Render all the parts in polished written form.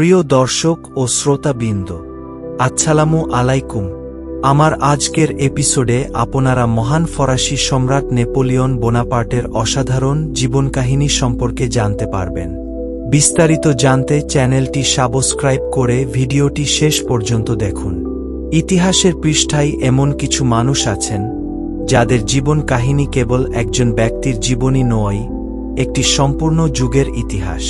প্রিয় দর্শক ও শ্রোতাবৃন্দ, আসসালামু আলাইকুম। আমার আজকের এপিসোডে আপনারা মহান ফরাসি সম্রাট নেপোলিয়ন বোনাপার্টের অসাধারণ জীবনকাহিনী সম্পর্কে জানতে পারবেন। বিস্তারিত জানতে চ্যানেলটি সাবস্ক্রাইব করে ভিডিওটি শেষ পর্যন্ত দেখুন। ইতিহাসের পৃষ্ঠায় এমন কিছু মানুষ আছেন যাদের জীবন কাহিনী কেবল একজন ব্যক্তির জীবনই নয়, একটি সম্পূর্ণ যুগের ইতিহাস।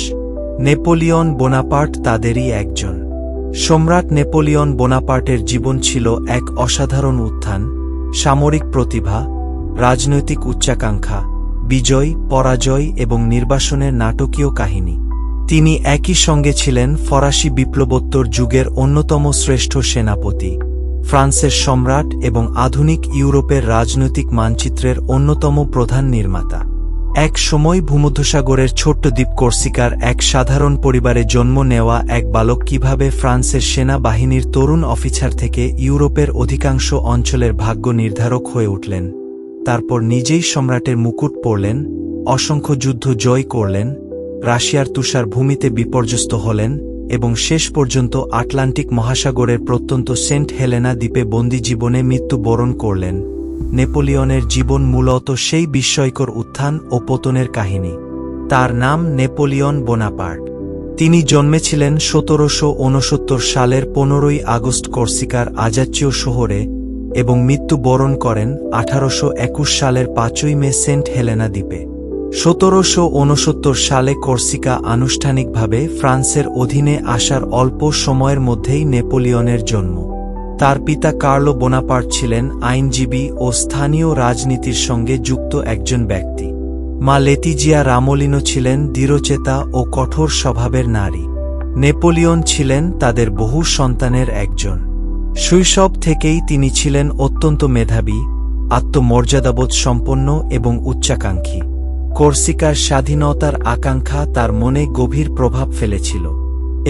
নেপোলিয়ন বোনাপার্ট তাদেরই একজন। সম্রাট নেপোলিয়ন বোনাপার্টের জীবন ছিল এক অসাধারণ উত্থান, সামরিক প্রতিভা, রাজনৈতিক উচ্চাকাঙ্ক্ষা, বিজয়, পরাজয় এবং নির্বাসনের নাটকীয় কাহিনী। তিনি একই সঙ্গে ছিলেন ফরাসি বিপ্লবোত্তর যুগের অন্যতম শ্রেষ্ঠ সেনাপতি, ফ্রান্সের সম্রাট এবং আধুনিক ইউরোপের রাজনৈতিক মানচিত্রের অন্যতম প্রধান নির্মাতা। এক সময় ভূমধ্যসাগরের ছোট্ট দ্বীপ কর্সিকার এক সাধারণ পরিবারে জন্ম নেওয়া এক বালক কিভাবে ফ্রান্সের সেনা বাহিনীর তরুণ অফিসার থেকে ইউরোপের অধিকাংশ অঞ্চলের ভাগ্য নির্ধারক হয়ে উঠলেন, তারপর নিজেই সম্রাটের মুকুট পরলেন, অসংখ্য যুদ্ধ জয় করলেন, রাশিয়ার তুষার ভূমিতে বিপর্যস্ত হলেন এবং শেষ পর্যন্ত আটলান্টিক মহাসাগরের প্রত্যন্ত সেন্ট হেলেনা দ্বীপে বন্দী জীবনে মৃত্যুবরণ করলেন। নেপোলিয়নের জীবন মূলত সেই বিস্ময়কর উত্থান ও পতনের কাহিনী। তার নাম নেপোলিয়ন বোনাপার্ট। তিনি জন্মেছিলেন ১৭৬৯ সালের ১৫ই আগস্ট কর্সিকার আজাচ্চিও শহরে এবং মৃত্যুবরণ করেন ১৮২১ সালের ৫ই মে সেন্ট হেলেনা দ্বীপে। ১৭৬৯ সালে কর্সিকা আনুষ্ঠানিকভাবে ফ্রান্সের অধীনে আসার অল্প সময়ের মধ্যেই নেপোলিয়নের জন্ম। তার পিতা কার্লো বোনাপার্ট ছিলেন আইনজীবী ও স্থানীয় রাজনীতির সঙ্গে যুক্ত একজন ব্যক্তি। মা লেতিজিয়া রামোলিনো ছিলেন দৃঢ়চেতা ও কঠোর স্বভাবের নারী। নেপোলিয়ন ছিলেন তাদের বহু সন্তানের একজন। শৈশব থেকেই তিনি ছিলেন অত্যন্ত মেধাবী, আত্মমর্যাদাবোধ সম্পন্ন এবং উচ্চাকাঙ্ক্ষী। কর্সিকার স্বাধীনতার আকাঙ্ক্ষা তার মনে গভীর প্রভাব ফেলেছিল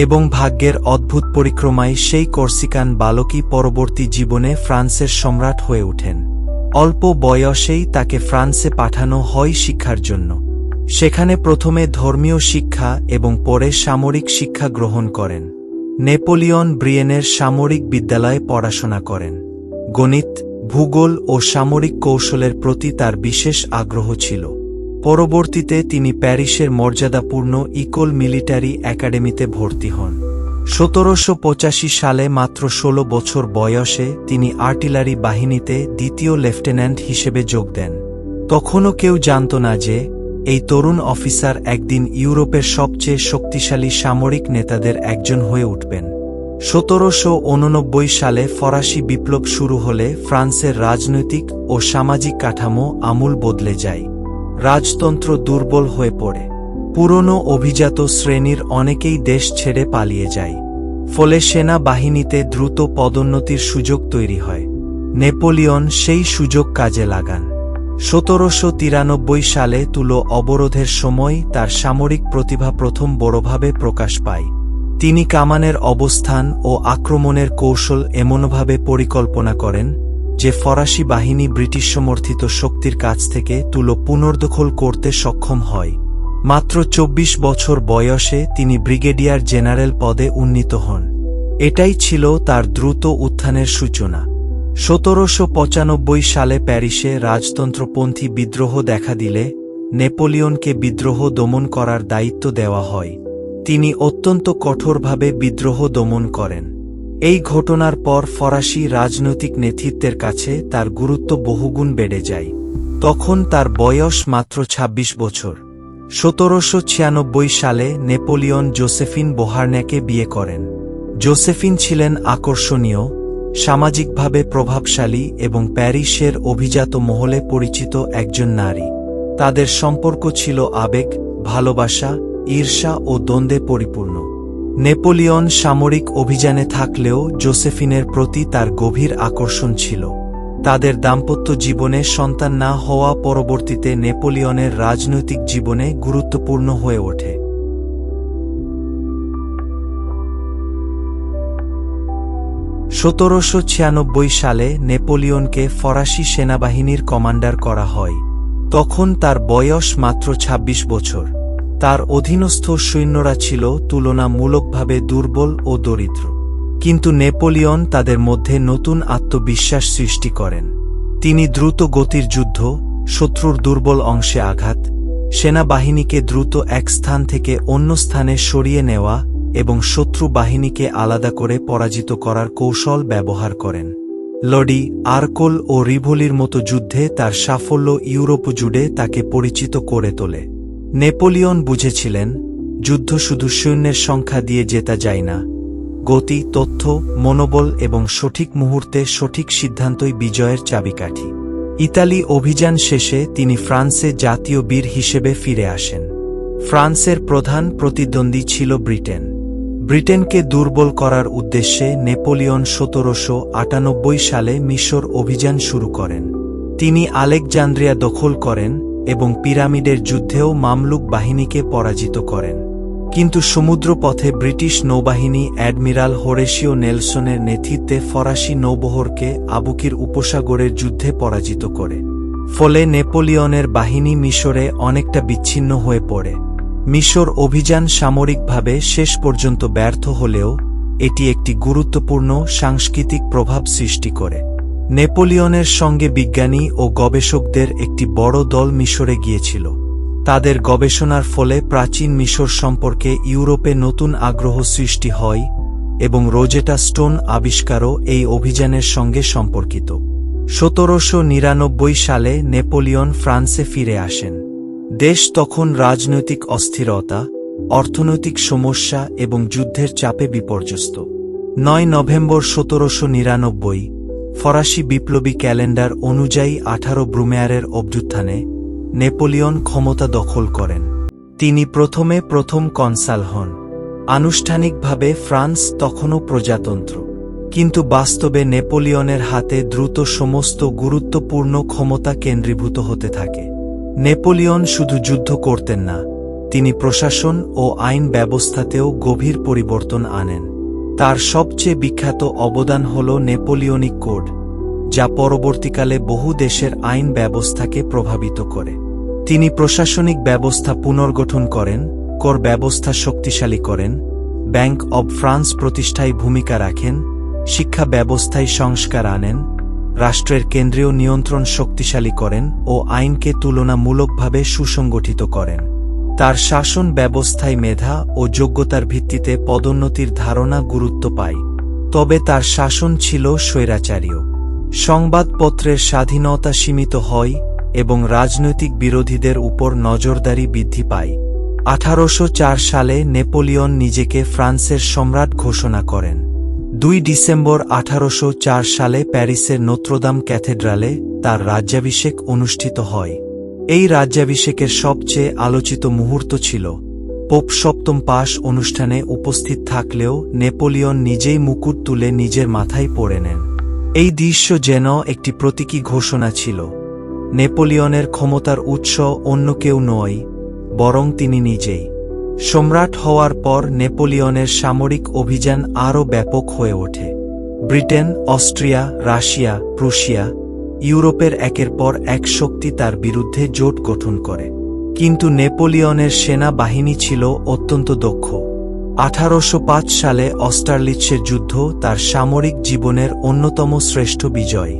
এবং ভাগ্যের অদ্ভুত পরিক্রমায় সেই কর্সিকান বালকই পরবর্তী জীবনে ফ্রান্সের সম্রাট হয়ে ওঠেন। অল্প বয়সেই তাকে ফ্রান্সে পাঠানো হয় শিক্ষার জন্য। সেখানে প্রথমে ধর্মীয় শিক্ষা এবং পরে সামরিক শিক্ষা গ্রহণ করেন। নেপোলিয়ন ব্রিয়েনের সামরিক বিদ্যালয়ে পড়াশোনা করেন। গণিত, ভূগোল ও সামরিক কৌশলের প্রতি তার বিশেষ আগ্রহ ছিল। পরবর্তীতে তিনি প্যারিসের মর্যাদাপূর্ণ ইকোল মিলিটারি একাডেমিতে ভর্তি হন। ১৭৮৫ সালে মাত্র ১৬ বছর বয়সে তিনি আর্টিলারি বাহিনীতে দ্বিতীয় লেফটেন্যান্ট হিসেবে যোগ দেন। তখনও কেউ জানত না যে এই তরুণ অফিসার একদিন ইউরোপের সবচেয়ে শক্তিশালী সামরিক নেতাদের একজন হয়ে উঠবেন। ১৭৮৯ সালে ফরাসি বিপ্লব শুরু হলে ফ্রান্সের রাজনৈতিক ও সামাজিক কাঠামো আমূল বদলে যায়। রাজতন্ত্র দুর্বল হয়ে পড়ে। পুরনো অভিজাত শ্রেণীর অনেকেই দেশ ছেড়ে পালিয়ে যায়। ফলে সেনা বাহিনীতে দ্রুত পদোন্নতির সুযোগ তৈরি হয়। নেপোলিয়ন সেই সুযোগ কাজে লাগান। ১৭৯৩ সালে তুলো অবরোধের সময় তার সামরিক প্রতিভা প্রথম বড়ভাবে প্রকাশ পায়। তিনি কামানের অবস্থান ও আক্রমণের কৌশল এমনভাবে পরিকল্পনা করেন যে ফরাসি বাহিনী ব্রিটিশ সমর্থিত শক্তির কাছ থেকে তুলো পুনর্দখল করতে সক্ষম হয়। মাত্র ২৪ বছর বয়সে তিনি ব্রিগেডিয়ার জেনারেল পদে উন্নীত হন। এটাই ছিল তার দ্রুত উত্থানের সূচনা। ১৭৯৫ সালে প্যারিসে রাজতন্ত্রপন্থী বিদ্রোহ দেখা দিলে নেপোলিয়নকে বিদ্রোহ দমন করার দায়িত্ব দেওয়া হয়। তিনি অত্যন্ত কঠোরভাবে বিদ্রোহ দমন করেন। এই ঘটনার পর ফরাসি রাজনৈতিক নেতৃত্বের কাছে তার গুরুত্ব বহুগুণ বেড়ে যায়। তখন তার বয়স মাত্র ২৬ বছর। ১৭৯৬ সালে নেপোলিয়ন জোসেফিন বোহার্ন্যাকে বিয়ে করেন। জোসেফিন ছিলেন আকর্ষণীয়, সামাজিকভাবে প্রভাবশালী এবং প্যারিসের অভিজাত মহলে পরিচিত একজন নারী। তাদের সম্পর্ক ছিল আবেগ, ভালোবাসা, ঈর্ষা ও দ্বন্দ্বে পরিপূর্ণ। নেপোলিয়ন সামরিক অভিযানে থাকলেও জোসেফিনের প্রতি তার গভীর আকর্ষণ ছিল। তাদের দাম্পত্য জীবনে সন্তান না হওয়া পরবর্তীতে নেপোলিয়নের রাজনৈতিক জীবনে গুরুত্বপূর্ণ হয়ে ওঠে। ১৭৯৬ সালে নেপোলিয়নকে ফরাসি সেনাবাহিনীর কমান্ডার করা হয়। তখন তার বয়স মাত্র ২৬ বছর। তার অধীনস্থ সৈন্যরা ছিল তুলনামূলকভাবে দুর্বল ও দরিদ্র। কিন্তু নেপোলিয়ন তাদের মধ্যে নতুন আত্মবিশ্বাস সৃষ্টি করেন। তিনি দ্রুত গতির যুদ্ধ, শত্রুর দুর্বল অংশে আঘাত, সেনাবাহিনীকে দ্রুত এক স্থান থেকে অন্য স্থানে সরিয়ে নেওয়া এবং শত্রু বাহিনীকে আলাদা করে পরাজিত করার কৌশল ব্যবহার করেন। লডি, আরকোল ও রিভোলির মতো যুদ্ধে তার সাফল্য ইউরোপ জুড়ে তাকে পরিচিত করে তোলে। নেপোলিয়ন বুঝেছিলেন, যুদ্ধ শুধু সৈন্যের সংখ্যা দিয়ে জেতা যায় না, গতি, তথ্য, মনোবল এবং সঠিক মুহূর্তে সঠিক সিদ্ধান্তই বিজয়ের চাবিকাঠি। ইতালি অভিযান শেষে তিনি ফ্রান্সে জাতীয় বীর হিসেবে ফিরে আসেন। ফ্রান্সের প্রধান প্রতিদ্বন্দ্বী ছিল ব্রিটেন। ব্রিটেনকে দুর্বল করার উদ্দেশ্যে নেপোলিয়ন ১৭৯৮ সালে মিশর অভিযান শুরু করেন। তিনি আলেকজান্দ্রিয়া দখল করেন এবং পিরামিডের যুদ্ধেও মামলুক বাহিনীকে পরাজিত করেন। কিন্তু সমুদ্রপথে ব্রিটিশ নৌবাহিনী অ্যাডমিরাল হোরেশিও নেলসনের নেতৃত্বে ফরাসি নৌবহরকে আবুকির উপসাগরের যুদ্ধে পরাজিত করে। ফলে নেপোলিয়নের বাহিনী মিশরে অনেকটা বিচ্ছিন্ন হয়ে পড়ে। মিশর অভিযান সামরিকভাবে শেষ পর্যন্ত ব্যর্থ হলেও এটি একটি গুরুত্বপূর্ণ সাংস্কৃতিক প্রভাব সৃষ্টি করে। নেপোলিয়নের সঙ্গে বিজ্ঞানী ও গবেষকদের একটি বড় দল মিশরে গিয়েছিল। তাদের গবেষণার ফলে প্রাচীন মিশর সম্পর্কে ইউরোপে নতুন আগ্রহ সৃষ্টি হয় এবং রোজেটা স্টোন আবিষ্কারও এই অভিযানের সঙ্গে সম্পর্কিত। ১৭৯৯ সালে নেপোলিয়ন ফ্রান্সে ফিরে আসেন। দেশ তখন রাজনৈতিক অস্থিরতা, অর্থনৈতিক সমস্যা এবং যুদ্ধের চাপে বিপর্যস্ত। ৯ নভেম্বর ১৭৯৯ ফরাসি বিপ্লবী ক্যালেন্ডার অনুযায়ী ১৮ ব্রুমেয়ারের অভ্যুত্থানে নেপোলিয়ন ক্ষমতা দখল করেন। তিনি প্রথম কনসাল হন। আনুষ্ঠানিকভাবে ফ্রান্স তখনও প্রজাতন্ত্র, কিন্তু বাস্তবে নেপোলিয়নের হাতে দ্রুত সমস্ত গুরুত্বপূর্ণ ক্ষমতা কেন্দ্রীভূত হতে থাকে। নেপোলিয়ন শুধু যুদ্ধ করতেন না, তিনি প্রশাসন ও আইন ব্যবস্থাতেও গভীর পরিবর্তন আনেন। তার সবচেয়ে বিখ্যাত অবদান হল নেপোলিয়নিক কোড, যা পরবর্তীকালে বহু দেশের আইন ব্যবস্থাকে প্রভাবিত করে। তিনি প্রশাসনিক ব্যবস্থা পুনর্গঠন করেন, কর ব্যবস্থা শক্তিশালী করেন, ব্যাংক অব ফ্রান্স প্রতিষ্ঠায় ভূমিকা রাখেন, শিক্ষা ব্যবস্থায় সংস্কার আনেন, রাষ্ট্রের কেন্দ্রীয় নিয়ন্ত্রণ শক্তিশালী করেন ও আইনকে তুলনামূলকভাবে সুসংগঠিত করেন। তার শাসন ব্যবস্থায় মেধা ও যোগ্যতার ভিত্তিতে পদোন্নতির ধারণা গুরুত্ব পায়। তবে তার শাসন ছিল স্বৈরাচারীয়। সংবাদপত্রের স্বাধীনতা সীমিত হয় এবং রাজনৈতিক বিরোধীদের উপর নজরদারি বৃদ্ধি পায়। ১৮০৪ সালে নেপোলিয়ন নিজেকে ফ্রান্সের সম্রাট ঘোষণা করেন। ২ ডিসেম্বর ১৮০৪ সালে প্যারিসের নোত্রদাম ক্যাথেড্রালে তার রাজ্যাভিষেক অনুষ্ঠিত হয়। এই রাজ্যাভিষেকের সবচেয়ে আলোচিত মুহূর্ত ছিল পোপ সপ্তম পাস অনুষ্ঠানে উপস্থিত থাকলেও নেপোলিয়ন নিজেই মুকুট তুলে নিজের মাথায় পরে নেন। এই দৃশ্য যেন একটি প্রতীকী ঘোষণা ছিল, নেপোলিয়নের ক্ষমতার উৎস অন্য কেউ নয়, বরং তিনি নিজেই। সম্রাট হওয়ার পর নেপোলিয়নের সামরিক অভিযান আরও ব্যাপক হয়ে ওঠে। ব্রিটেন, অস্ট্রিয়া, রাশিয়া, প্রুশিয়া, ইউরোপের একের পর এক শক্তি তার বিরুদ্ধে জোট গঠন করে। কিন্তু নেপোলিয়নের সেনা বাহিনী ছিল অত্যন্ত দক্ষ। ১৮০৫ সালে অস্টারলিটসের যুদ্ধ তার সামরিক জীবনের অন্যতম শ্রেষ্ঠ বিজয়।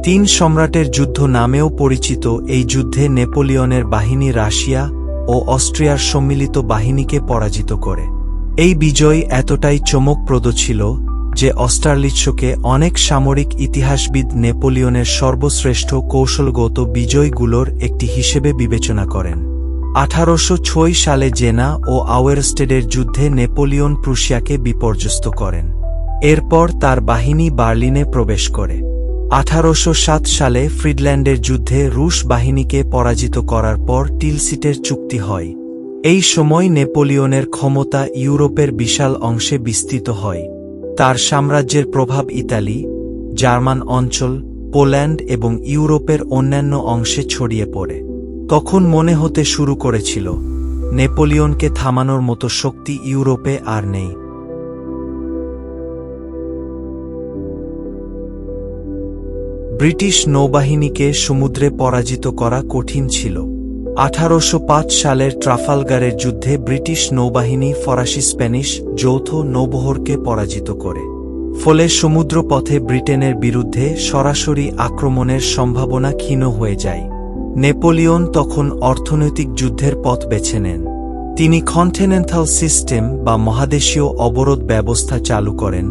৩ সম্রাটের যুদ্ধ নামেও পরিচিত এই যুদ্ধে নেপোলিয়নের বাহিনী রাশিয়া ও অস্ট্রিয়ার সম্মিলিত বাহিনীকে পরাজিত করে। এই বিজয় এতটাই চমকপ্রদ ছিল যে অস্টারলিটসকে অনেক সামরিক ইতিহাসবিদ নেপোলিয়নের সর্বশ্রেষ্ঠ কৌশলগত বিজয়গুলোর একটি হিসেবে বিবেচনা করেন। ১৮০৬ সালে জেনা ও আওয়েরস্টেডের যুদ্ধে নেপোলিয়ন প্রুশিয়াকে বিপর্যস্ত করেন। এরপর তার বাহিনী বার্লিনে প্রবেশ করে। ১৮০৭ সালে ফ্রিডল্যান্ডের যুদ্ধে রুশ বাহিনীকে পরাজিত করার পর টিলসিটের চুক্তি হয়। এই সময় নেপোলিয়নের ক্ষমতা ইউরোপের বিশাল অংশে বিস্তৃত হয়। তার সাম্রাজ্যের প্রভাব ইতালি, জার্মান অঞ্চল, পোল্যান্ড এবং ইউরোপের অন্যান্য অংশে ছড়িয়ে পড়ে। তখন মনে হতে শুরু করেছিল, নেপোলিয়নকে থামানোর মতো শক্তি ইউরোপে আর নেই। ব্রিটিশ নৌবাহিনীকে সমুদ্রে পরাজিত করা কঠিন ছিল। 1805 সালের ট্রাফালগারের যুদ্ধে ব্রিটিশ নৌবাহিনী ফরাসি স্প্যানিশ যৌথ নৌবহরকে পরাজিত করে। ফলে সমুদ্রপথে ব্রিটেনের বিরুদ্ধে সরাসরি আক্রমণের সম্ভাবনা ক্ষীণ হয়ে যায়। নেপোলিয়ন তখন অর্থনৈতিক যুদ্ধের পথ বেছে নেন। তিনি কন্টিনেন্টাল সিস্টেম বা মহাদেশীয় অবরোধ ব্যবস্থা চালু করেন,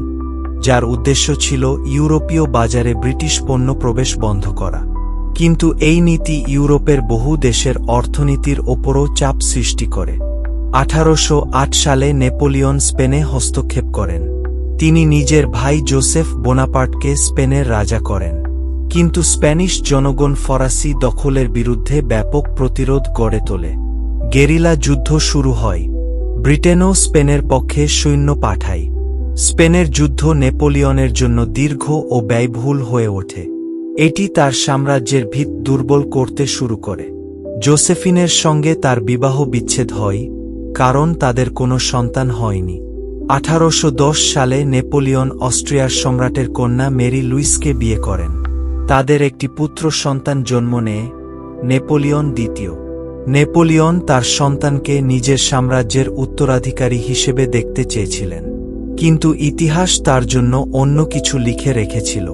যার উদ্দেশ্য ছিল ইউরোপীয় বাজারে ব্রিটিশ পণ্য প্রবেশ বন্ধ করা। কিন্তু এই নীতি ইউরোপের বহু দেশের অর্থনীতির ওপরও চাপ সৃষ্টি করে। 1808 সালে নেপোলিয়ন স্পেনে হস্তক্ষেপ করেন। তিনি নিজের ভাই জোসেফ বোনাপার্টকে স্পেনের রাজা করেন। কিন্তু স্প্যানিশ জনগণ ফরাসি দখলের বিরুদ্ধে ব্যাপক প্রতিরোধ গড়ে তোলে। গেরিলা যুদ্ধ শুরু হয়। ব্রিটেনও স্পেনের পক্ষে সৈন্য পাঠায়। স্পেনের যুদ্ধ নেপোলিয়নের জন্য দীর্ঘ ও ব্যয়বহুল হয়ে ওঠে। এটি তার সাম্রাজ্যের ভিত দুর্বল করতে শুরু করে। জোসেফিনের সঙ্গে তার বিবাহ বিচ্ছেদ হয়, কারণ তাদের কোনো সন্তান হয়নি। 1810 সালে নেপোলিয়ন অস্ট্রিয়ার সম্রাটের কন্যা মেরি লুইসকে বিয়ে করেন। তাদের একটি পুত্র সন্তান জন্ম নেয়, নেপোলিয়ন দ্বিতীয়। নেপোলিয়ন তার সন্তানকে নিজের সাম্রাজ্যের উত্তরাধিকারী হিসেবে দেখতে চেয়েছিলেন, কিন্তু ইতিহাস তার জন্য অন্য কিছু লিখে রেখেছিল।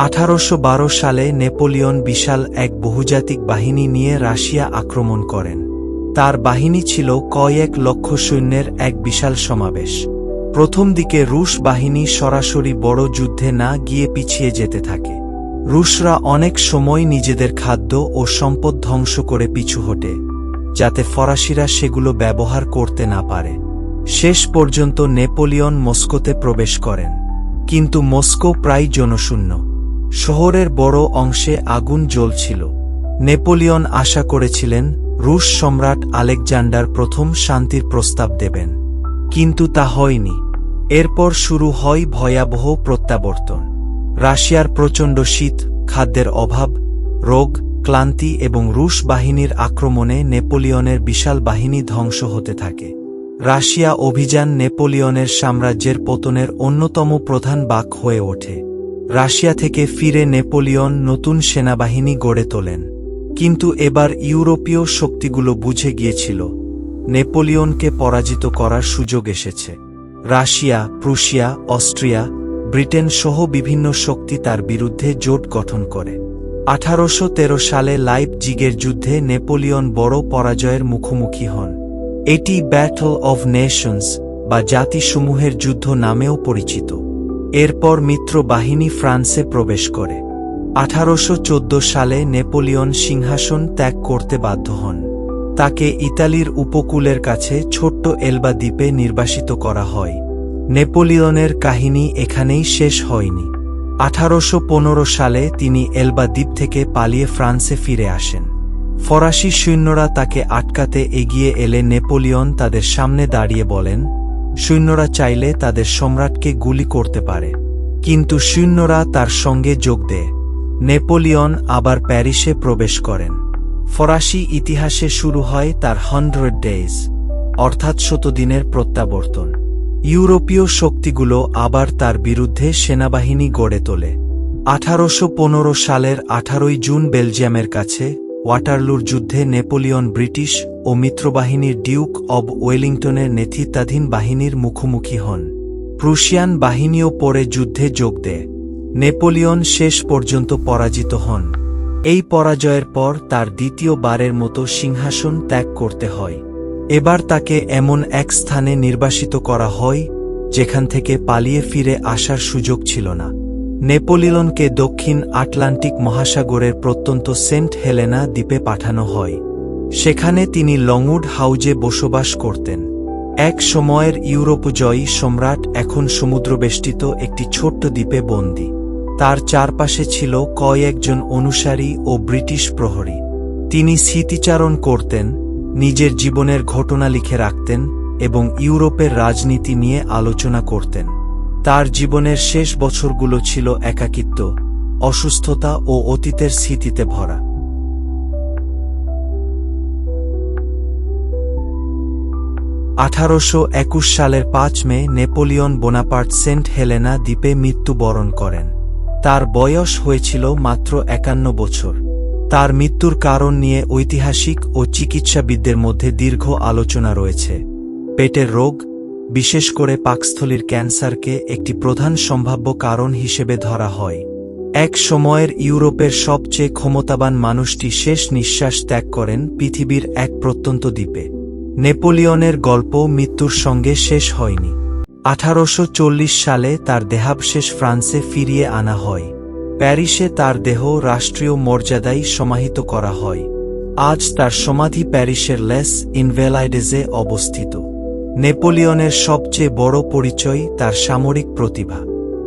1812 সালে নেপোলিয়ন বিশাল এক বহুজাতিক বাহিনী নিয়ে রাশিয়া আক্রমণ করেন। তার বাহিনী ছিল কয়েক লক্ষ সৈন্যের এক বিশাল সমাবেশ। প্রথম দিকে রুশ বাহিনী সরাসরি বড় যুদ্ধে না গিয়ে পিছিয়ে যেতে থাকে। রুশরা অনেক সময় নিজেদের খাদ্য ও সম্পদ ধ্বংস করে পিছু হটে, যাতে ফরাসিরা সেগুলো ব্যবহার করতে না পারে। শেষ পর্যন্ত নেপোলিয়ন মস্কোতে প্রবেশ করেন, কিন্তু মস্কো প্রায় জনশূন্য। শহরের বড় অংশে আগুন জ্বলছিল। নেপোলিয়ন আশা করেছিলেন রুশ সম্রাট আলেকজান্ডার প্রথম শান্তির প্রস্তাব দেবেন, কিন্তু তা হয়নি। এরপর শুরু হয় ভয়াবহ প্রত্যাবর্তন। রাশিয়ার প্রচণ্ড শীত, খাদ্যের অভাব, রোগ, ক্লান্তি এবং রুশ বাহিনীর আক্রমণে নেপোলিয়নের বিশাল বাহিনী ধ্বংস হতে থাকে। রাশিয়া অভিযান নেপোলিয়নের সাম্রাজ্যের পতনের অন্যতম প্রধান বাঁক হয়ে ওঠে। রাশিয়া থেকে ফিরে নেপোলিয়ন নতুন সেনাবাহিনী গড়ে তোলেন, কিন্তু এবার ইউরোপীয় শক্তিগুলো বুঝে গিয়েছিল নেপোলিয়নকে পরাজিত করার সুযোগ এসেছে। রাশিয়া, প্রুশিয়া, অস্ট্রিয়া, ব্রিটেন সহ বিভিন্ন শক্তি তার বিরুদ্ধে জোট গঠন করে। 1813 সালে লাইপজিগের যুদ্ধে নেপোলিয়ন বড় পরাজয়ের মুখোমুখি হন। এটি ব্যাটল অব নেশনস বা জাতিসমূহের যুদ্ধ নামেও পরিচিত। এরপর মিত্র বাহিনী ফ্রান্সে প্রবেশ করে। 1814 সালে নেপোলিয়ন সিংহাসন ত্যাগ করতে বাধ্য হন। তাকে ইতালির উপকূলের কাছে ছোট্ট এলবা দ্বীপে নির্বাসিত করা হয়। নেপোলিয়নের কাহিনী এখানেই শেষ হয়নি। 1815 সালে তিনি এলবা দ্বীপ থেকে পালিয়ে ফ্রান্সে ফিরে আসেন। ফরাসি সৈন্যরা তাকে আটকাতে এগিয়ে এলে নেপোলিয়ন তাদের সামনে দাঁড়িয়ে বলেন, সৈন্যরা চাইলে তাদের সম্রাটকে গুলি করতে পারে। কিন্তু সৈন্যরা তার সঙ্গে যোগ দেয়। নেপোলিয়ন আবার প্যারিসে প্রবেশ করেন। ফরাসি ইতিহাসে শুরু হয় তার 100 ডেজ, অর্থাৎ 100 দিনের প্রত্যাবর্তন। ইউরোপীয় শক্তিগুলো আবার তার বিরুদ্ধে সেনাবাহিনী গড়ে তোলে। 1815 সালের 18 জুন বেলজিয়ামের কাছে ওয়াটারলুর যুদ্ধে নেপোলিয়ন ব্রিটিশ ও মিত্রবাহিনীর ডিউক অব ওয়েলিংটনের নেতৃত্বাধীন বাহিনীর মুখোমুখি হন। প্রুশিয়ান বাহিনীও পরে যুদ্ধে যোগ দেয়। নেপোলিয়ন শেষ পর্যন্ত পরাজিত হন। এই পরাজয়ের পর তার দ্বিতীয়বারের মতো সিংহাসন ত্যাগ করতে হয়। এবার তাকে এমন এক স্থানে নির্বাসিত করা হয় যেখান থেকে পালিয়ে ফিরে আসার সুযোগ ছিল না। নেপোলিয়নকে দক্ষিণ আটলান্টিক মহাসাগরের প্রত্যন্ত সেন্ট হেলেনা দ্বীপে পাঠানো হয়। সেখানে তিনি লংউড হাউজে বসবাস করতেন। এক সময়ের ইউরোপজয়ী সম্রাট এখন সমুদ্রবেষ্টিত একটি ছোট্ট দ্বীপে বন্দী। তার চারপাশে ছিল কয়েকজন অনুসারী ও ব্রিটিশ প্রহরী। তিনি স্মৃতিচারণ করতেন, নিজের জীবনের ঘটনা লিখে রাখতেন এবং ইউরোপের রাজনীতি নিয়ে আলোচনা করতেন। তার জীবনের শেষ বছরগুলো ছিল একাকিত্ব, অসুস্থতা ও অতীতের স্মৃতিতে ভরা। 1821 সালের 5 মে নেপোলিয়ন বোনাপার্ট সেন্ট হেলেনা দ্বীপে মৃত্যুবরণ করেন। তার বয়স হয়েছিল মাত্র 51 বছর। তার মৃত্যুর কারণ নিয়ে ঐতিহাসিক ও চিকিৎসাবিদদের মধ্যে দীর্ঘ আলোচনা রয়েছে। পেটের রোগ, বিশেষ করে পাকস্থলীর ক্যান্সারকে একটি প্রধান সম্ভাব্য কারণ হিসেবে ধরা হয়। এক সময়ের ইউরোপের সবচেয়ে ক্ষমতাবান মানুষটি শেষ নিঃশ্বাস ত্যাগ করেন পৃথিবীর এক প্রত্যন্ত দ্বীপে। নেপোলিয়নের গল্প মৃত্যুর সঙ্গে শেষ হয়নি। 1840 সালে তার দেহাবশেষ ফ্রান্সে ফিরিয়ে আনা হয়। প্যারিসে তার দেহ রাষ্ট্রীয় মর্যাদায় সমাহিত করা হয়। আজ তার সমাধি প্যারিসের লেস ইনভ্যালাইডেজে অবস্থিত। নেপোলিয়নের সবচেয়ে বড় পরিচয় তার সামরিক প্রতিভা।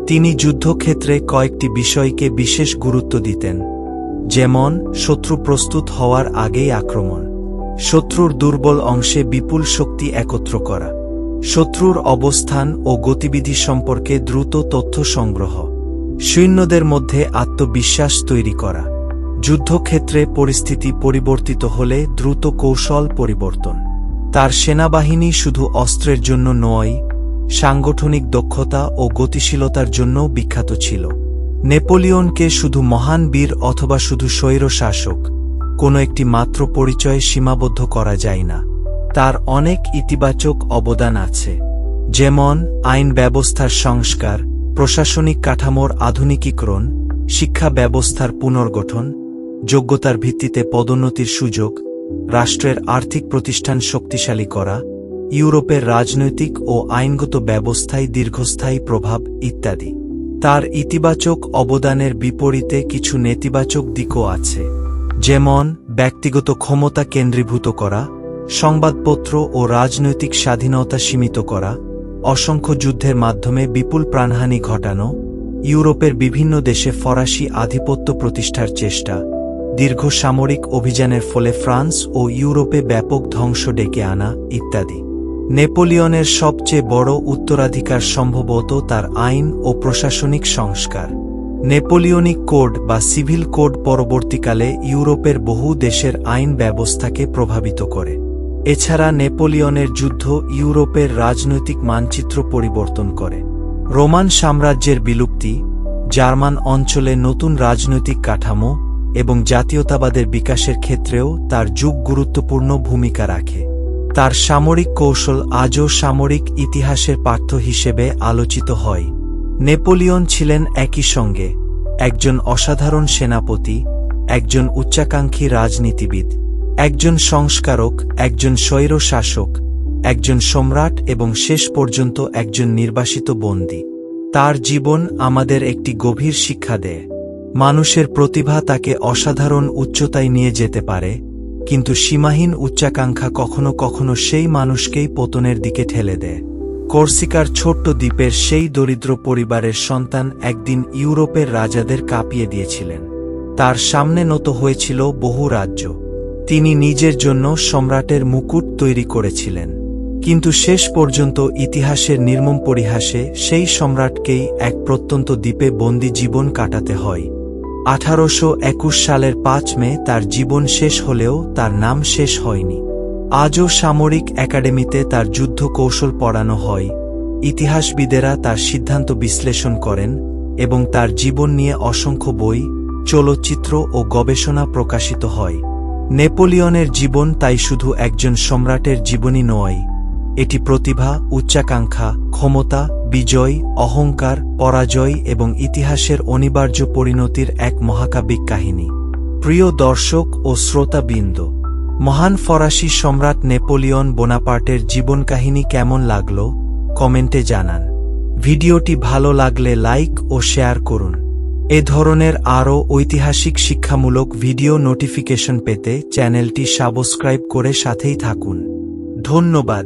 তিনি যুদ্ধক্ষেত্রে কয়েকটি বিষয়কে বিশেষ গুরুত্ব দিতেন, যেমন শত্রু প্রস্তুত হওয়ার আগেই আক্রমণ, শত্রুর দুর্বল অংশে বিপুল শক্তি একত্র করা, শত্রুর অবস্থান ও গতিবিধি সম্পর্কে দ্রুত তথ্য সংগ্রহ, সৈন্যদের মধ্যে আত্মবিশ্বাস তৈরি করা, যুদ্ধক্ষেত্রে পরিস্থিতি পরিবর্তিত হলে দ্রুত কৌশল পরিবর্তন। তার সেনাবাহিনী শুধু অস্ত্রের জন্য নয়, সাংগঠনিক দক্ষতা ও গতিশীলতার জন্য বিখ্যাত ছিল। নেপোলিয়নকে শুধু মহান বীর অথবা শুধু স্বৈরশাসক কোনো একটি মাত্র পরিচয়ে সীমাবদ্ধ করা যায় না। তার অনেক ইতিবাচক অবদান আছে, যেমন আইন ব্যবস্থার সংস্কার, প্রশাসনিক কাঠামোর আধুনিকীকরণ, শিক্ষা ব্যবস্থার পুনর্গঠন, যোগ্যতার ভিত্তিতে পদোন্নতির সুযোগ, রাষ্ট্রের আর্থিক প্রতিষ্ঠান শক্তিশালী করা, ইউরোপের রাজনৈতিক ও আইনগত ব্যবস্থায় দীর্ঘস্থায়ী প্রভাব ইত্যাদি। তার ইতিবাচক অবদানের বিপরীতে কিছু নেতিবাচক দিকও আছে, যেমন ব্যক্তিগত ক্ষমতা কেন্দ্রীভূত করা, সংবাদপত্র ও রাজনৈতিক স্বাধীনতা সীমিত করা, অসংখ্য যুদ্ধের মাধ্যমে বিপুল প্রাণহানি ঘটানো, ইউরোপের বিভিন্ন দেশে ফরাসি আধিপত্য প্রতিষ্ঠার চেষ্টা, দীর্ঘ সামরিক অভিযানের ফলে ফ্রান্স ও ইউরোপে ব্যাপক ধ্বংস ডেকে আনা ইত্যাদি। নেপোলিয়নের সবচেয়ে বড় উত্তরাধিকার সম্ভবত তার আইন ও প্রশাসনিক সংস্কার। নেপোলিয়নিক কোড বা সিভিল কোড পরবর্তীকালে ইউরোপের বহু দেশের আইন ব্যবস্থাকে প্রভাবিত করে। এছাড়া নেপোলিয়নের যুদ্ধ ইউরোপের রাজনৈতিক মানচিত্র পরিবর্তন করে। রোমান সাম্রাজ্যের বিলুপ্তি, জার্মান অঞ্চলে নতুন রাজনৈতিক কাঠামো এবং জাতীয়তাবাদের বিকাশের ক্ষেত্রেও তার যুগ গুরুত্বপূর্ণ ভূমিকা রাখে। তার সামরিক কৌশল আজও সামরিক ইতিহাসের পাঠ্য হিসেবে আলোচিত হয়। নেপোলিয়ন ছিলেন একই সঙ্গে একজন অসাধারণ সেনাপতি, একজন উচ্চাকাঙ্ক্ষী রাজনীতিবিদ, একজন সংস্কারক, একজন স্বৈরশাসক, একজন সম্রাট এবং শেষ পর্যন্ত একজন নির্বাসিত বন্দী। তার জীবন আমাদের একটি গভীর শিক্ষা দেয়। মানুষের প্রতিভা তাকে অসাধারণ উচ্চতায় নিয়ে যেতে পারে, কিন্তু সীমাহীন উচ্চাকাঙ্ক্ষা কখনো কখনো সেই মানুষকেই পতনের দিকে ঠেলে দেয়। কর্সিকার ছোট্ট দ্বীপের সেই দরিদ্র পরিবারের সন্তান একদিন ইউরোপের রাজাদের কাঁপিয়ে দিয়েছিলেন। তার সামনে নত হয়েছিল বহু রাজ্য। তিনি নিজের জন্য সম্রাটের মুকুট তৈরি করেছিলেন, কিন্তু শেষ পর্যন্ত ইতিহাসের নির্মম পরিহাসে সেই সম্রাটকেই এক প্রত্যন্ত দ্বীপে বন্দি জীবন কাটাতে হয়। 1821 সালের 5 মে তার জীবন শেষ হলেও তার নাম শেষ হয়নি। আজও সামরিক একাডেমিতে তার যুদ্ধ কৌশল পড়ানো হয়, ইতিহাসবিদেরা তার সিদ্ধান্ত বিশ্লেষণ করেন এবং তার জীবন নিয়ে অসংখ্য বই, চলচ্চিত্র ও গবেষণা প্রকাশিত হয়। নেপোলিয়নের জীবন তাই শুধু একজন সম্রাটের জীবনী নয়, এটি প্রতিভা, উচ্চাকাঙ্ক্ষা, ক্ষমতা, বিজয়, অহংকার, পরাজয় এবং ইতিহাসের অনিবার্য পরিণতির এক মহাকাব্যিক কাহিনী। প্রিয় দর্শক ও শ্রোতাবৃন্দ, মহান ফরাসি সম্রাট নেপোলিয়ন বোনাপার্টের জীবনকাহিনী কেমন লাগলো কমেন্টে জানান। ভিডিওটি ভালো লাগলে লাইক ও শেয়ার করুন। এ ধরনের আরও ঐতিহাসিক শিক্ষামূলক ভিডিও নোটিফিকেশন পেতে চ্যানেলটি সাবস্ক্রাইব করে সাথেই থাকুন। ধন্যবাদ।